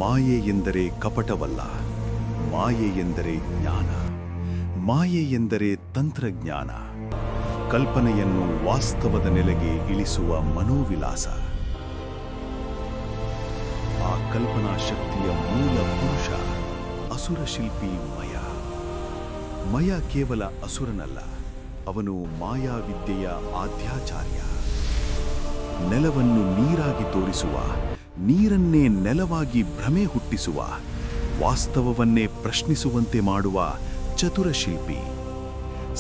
ಮಾಯೆ ಎಂದರೆ ಕಪಟವಲ್ಲ, ಮಾಯೆ ಎಂದರೆ ಜ್ಞಾನ. ಮಾಯೆ ಎಂದರೆ ತಂತ್ರಜ್ಞಾನ, ಕಲ್ಪನೆಯನ್ನು ವಾಸ್ತವದ ನೆಲೆಗೆ ಇಳಿಸುವ ಮನೋವಿಲಾಸ. ಆ ಕಲ್ಪನಾ ಶಕ್ತಿಯ ಮೂಲ ಪುರುಷ ಅಸುರಶಿಲ್ಪಿ ಮಯ. ಮಯ ಕೇವಲ ಅಸುರನಲ್ಲ, ಅವನು ಮಾಯಾವಿದ್ಯೆಯ ಆದ್ಯಾಚಾರ್ಯ. ನೆಲವನ್ನು ನೀರಾಗಿ ತೋರಿಸುವ, ನೀರನ್ನೇ ನೆಲವಾಗಿ ಭ್ರಮೆ ಹುಟ್ಟಿಸುವ, ವಾಸ್ತವವನ್ನೇ ಪ್ರಶ್ನಿಸುವಂತೆ ಮಾಡುವ ಚತುರಶಿಲ್ಪಿ.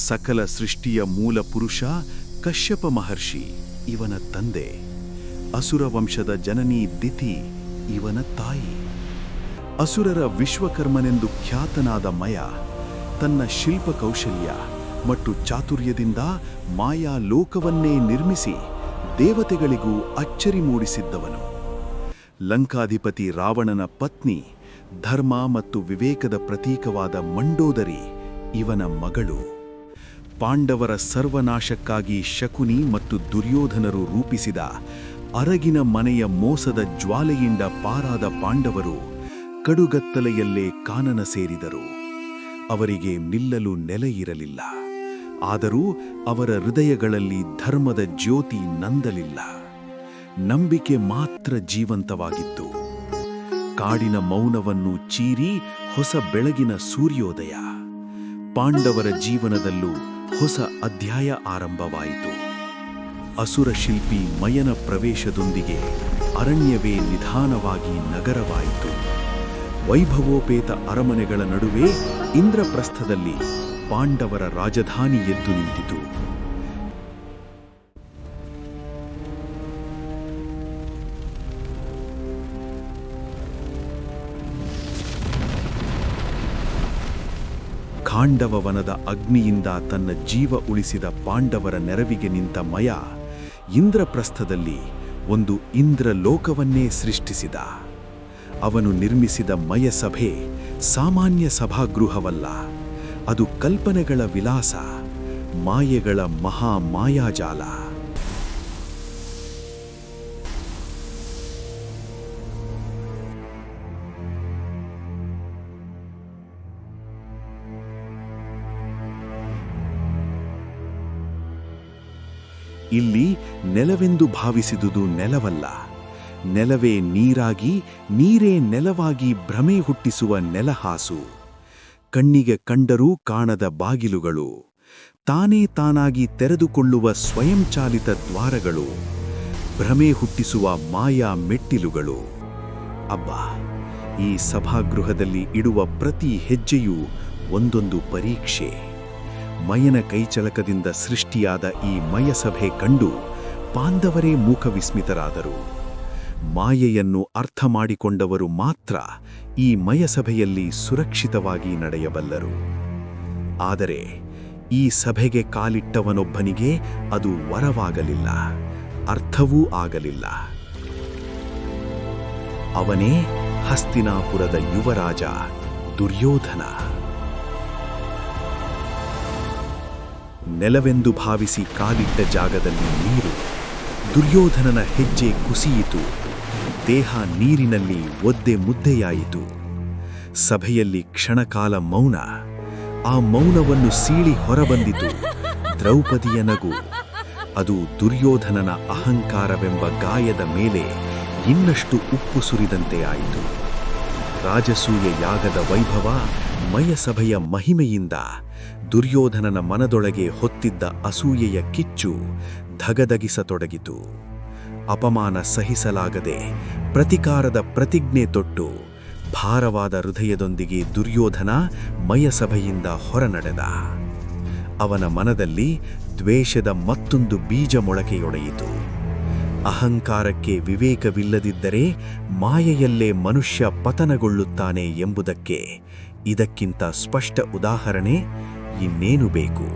ಸಕಲ ಸೃಷ್ಟಿಯ ಮೂಲ ಪುರುಷ ಕಶ್ಯಪ ಮಹರ್ಷಿ ಇವನ ತಂದೆ. ಅಸುರ ವಂಶದ ಜನನಿ ದಿತಿ ಇವನ ತಾಯಿ. ಅಸುರರ ವಿಶ್ವಕರ್ಮನೆಂದು ಖ್ಯಾತನಾದ ಮಯ ತನ್ನ ಶಿಲ್ಪ ಕೌಶಲ್ಯ ಮತ್ತು ಚಾತುರ್ಯದಿಂದ ಮಾಯಾ ಲೋಕವನ್ನೇ ನಿರ್ಮಿಸಿ ದೇವತೆಗಳಿಗೂ ಅಚ್ಚರಿ ಮೂಡಿಸಿದ್ದವನು. ಲಂಕಾಧಿಪತಿ ರಾವಣನ ಪತ್ನಿ, ಧರ್ಮ ಮತ್ತು ವಿವೇಕದ ಪ್ರತೀಕವಾದ ಮಂಡೋದರಿ ಇವನ ಮಗಳು. ಪಾಂಡವರ ಸರ್ವನಾಶಕ್ಕಾಗಿ ಶಕುನಿ ಮತ್ತು ದುರ್ಯೋಧನರು ರೂಪಿಸಿದ ಅರಗಿನ ಮನೆಯ ಮೋಸದ ಜ್ವಾಲೆಯಿಂದ ಪಾರಾದ ಪಾಂಡವರು ಕಡುಗತ್ತಲೆಯಲ್ಲೇ ಕಾನನ ಸೇರಿದರು. ಅವರಿಗೆ ನಿಲ್ಲಲು ನೆಲೆಯಿರಲಿಲ್ಲ. ಆದರೂ ಅವರ ಹೃದಯಗಳಲ್ಲಿ ಧರ್ಮದ ಜ್ಯೋತಿ ನಂದಲಿಲ್ಲ. ನಂಬಿಕೆ ಮಾತ್ರ ಜೀವಂತವಾಗಿತ್ತು. ಕಾಡಿನ ಮೌನವನ್ನು ಚೀರಿ ಹೊಸ ಬೆಳಗಿನ ಸೂರ್ಯೋದಯ. ಪಾಂಡವರ ಜೀವನದಲ್ಲೂ ಹೊಸ ಅಧ್ಯಾಯ ಆರಂಭವಾಯಿತು. ಅಸುರ ಶಿಲ್ಪಿ ಮಯನ ಪ್ರವೇಶದೊಂದಿಗೆ ಅರಣ್ಯವೇ ನಿಧಾನವಾಗಿ ನಗರವಾಯಿತು. ವೈಭವೋಪೇತ ಅರಮನೆಗಳ ನಡುವೆ ಇಂದ್ರಪ್ರಸ್ಥದಲ್ಲಿ ಪಾಂಡವರ ರಾಜಧಾನಿ ಎದ್ದು ನಿಂತಿತು. ಖಾಂಡವ ವನದ ಅಗ್ನಿಯಿಂದ ತನ್ನ ಜೀವ ಉಳಿಸಿದ ಪಾಂಡವರ ನೆರವಿಗೆ ನಿಂತ ಮಯ ಇಂದ್ರಪ್ರಸ್ಥದಲ್ಲಿ ಒಂದು ಇಂದ್ರಲೋಕವನ್ನೇ ಸೃಷ್ಟಿಸಿದ. ಅವನು ನಿರ್ಮಿಸಿದ ಮಯಸಭೆ ಸಾಮಾನ್ಯ ಸಭಾಗೃಹವಲ್ಲ, ಅದು ಕಲ್ಪನೆಗಳ ವಿಲಾಸ, ಮಾಯೆಗಳ ಮಹಾಮಾಯಾಜಾಲ. ಇಲ್ಲಿ ನೆಲವೆಂದು ಭಾವಿಸಿದುದು ನೆಲವಲ್ಲ, ನೆಲವೇ ನೀರಾಗಿ, ನೀರೇ ನೆಲವಾಗಿ ಭ್ರಮೆ ಹುಟ್ಟಿಸುವ ನೆಲಹಾಸು. ಕಣ್ಣಿಗೆ ಕಂಡರೂ ಕಾಣದ ಬಾಗಿಲುಗಳು, ತಾನೇ ತಾನಾಗಿ ತೆರೆದುಕೊಳ್ಳುವ ಸ್ವಯಂಚಾಲಿತ ದ್ವಾರಗಳು, ಭ್ರಮೆ ಹುಟ್ಟಿಸುವ ಮಾಯಾ ಮೆಟ್ಟಿಲುಗಳು. ಅಬ್ಬಾ, ಈ ಸಭಾಗೃಹದಲ್ಲಿ ಇಡುವ ಪ್ರತಿ ಹೆಜ್ಜೆಯೂ ಒಂದೊಂದು ಪರೀಕ್ಷೆ. ಮಯನ ಕೈಚಳಕದಿಂದ ಸೃಷ್ಟಿಯಾದ ಈ ಮಯಸಭೆ ಕಂಡು ಪಾಂಡವರೇ ಮೂಕವಿಸ್ಮಿತರಾದರು. ಮಾಯೆಯನ್ನು ಅರ್ಥ ಮಾಡಿಕೊಂಡವರು ಮಾತ್ರ ಈ ಮಯಸಭೆಯಲ್ಲಿ ಸುರಕ್ಷಿತವಾಗಿ ನಡೆಯಬಲ್ಲರು. ಆದರೆ ಈ ಸಭೆಗೆ ಕಾಲಿಟ್ಟವನೊಬ್ಬನಿಗೆ ಅದು ವರವಾಗಲಿಲ್ಲ, ಅರ್ಥವೂ ಆಗಲಿಲ್ಲ. ಅವನೇ ಹಸ್ತಿನಾಪುರದ ಯುವರಾಜ ದುರ್ಯೋಧನ. ನೆಲವೆಂದು ಭಾವಿಸಿ ಕಾಲಿಟ್ಟ ಜಾಗದಲ್ಲಿ ನೀರು. ದುರ್ಯೋಧನನ ಹೆಜ್ಜೆ ಕುಸಿಯಿತು. ದೇಹ ನೀರಿನಲ್ಲಿ ಒದ್ದೆ ಮುದ್ದೆಯಾಯಿತು. ಸಭೆಯಲ್ಲಿ ಕ್ಷಣಕಾಲ ಮೌನ. ಆ ಮೌನವನ್ನು ಸೀಳಿ ಹೊರಬಂದಿತು ದ್ರೌಪದಿಯ ನಗು. ಅದು ದುರ್ಯೋಧನನ ಅಹಂಕಾರವೆಂಬ ಗಾಯದ ಮೇಲೆ ಇನ್ನಷ್ಟು ಉಪ್ಪು ಸುರಿದಂತೆ ಆಯಿತು. ರಾಜಸೂಯ ಯಾಗದ ವೈಭವ, ಮಯಸಭೆಯ ಮಹಿಮೆಯಿಂದ ದುರ್ಯೋಧನನ ಮನದೊಳಗೆ ಹೊತ್ತಿದ್ದ ಅಸೂಯೆಯ ಕಿಚ್ಚು ಧಗಧಗಿಸತೊಡಗಿತು. ಅಪಮಾನ ಸಹಿಸಲಾಗದೆ ಪ್ರತಿಕಾರದ ಪ್ರತಿಜ್ಞೆ ತೊಟ್ಟು ಭಾರವಾದ ಹೃದಯದೊಂದಿಗೆ ದುರ್ಯೋಧನ ಮಯಸಭೆಯಿಂದ ಹೊರನಡೆದ. ಅವನ ಮನದಲ್ಲಿ ದ್ವೇಷದ ಮತ್ತೊಂದು ಬೀಜ ಮೊಳಕೆಯೊಡೆಯಿತು. ಅಹಂಕಾರಕ್ಕೆ ವಿವೇಕವಿಲ್ಲದಿದ್ದರೆ ಮಾಯೆಯಲ್ಲೇ ಮನುಷ್ಯ ಪತನಗೊಳ್ಳುತ್ತಾನೆ ಎಂಬುದಕ್ಕೆ ಇದಕ್ಕಿಂತ ಸ್ಪಷ್ಟ ಉದಾಹರಣೆ ಇನ್ನೇನು ಬೇಕು?